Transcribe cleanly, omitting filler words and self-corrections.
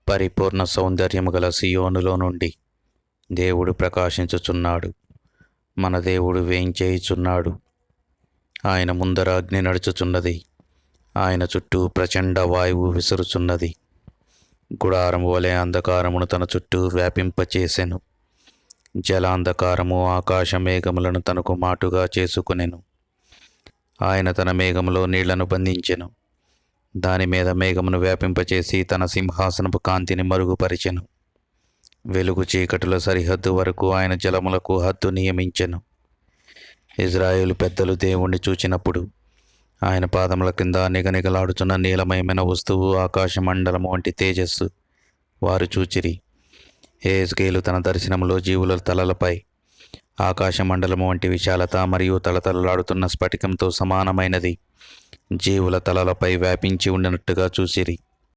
పరిపూర్ణ సౌందర్యము గల సియోనులో నుండి దేవుడు ప్రకాశించుచున్నాడు. మన దేవుడు వేంచేయుచున్నాడు. ఆయన ముందర అగ్ని నడుచుచున్నది. ఆయన చుట్టూ ప్రచండ వాయువు విసురుచున్నది. గుడారము వలె అంధకారమును తన చుట్టూ వ్యాపింపచేసెను. జలాంధకారము ఆకాశ మేఘములను తనకు మాటుగా చేసుకునెను. ఆయన తన మేఘములో నీళ్లను బంధించెను. దాని మీద మేఘమును వ్యాపింపచేసి తన సింహాసనపు కాంతిని మరుగుపరిచెను. వెలుగు చీకటుల సరిహద్దు వరకు ఆయన జలములకు హద్దు నియమించెను. ఇజ్రాయేలు పెద్దలు దేవుణ్ణి చూచినప్పుడు ఆయన పాదముల కింద నిగనిగలాడుచున్న నీలమయమైన వస్తువు ఆకాశమండలము వంటి తేజస్సు వారు చూచిరి. యెహెజ్కేలు తన దర్శనములో జీవుల తలలపై ఆకాశమండలము వంటి విశాలత మరియు తలతలలాడుతున్న స్ఫటికంతో సమానమైనది జీవుల తలలపై వ్యాపించి ఉండినట్టుగా చూసిరి.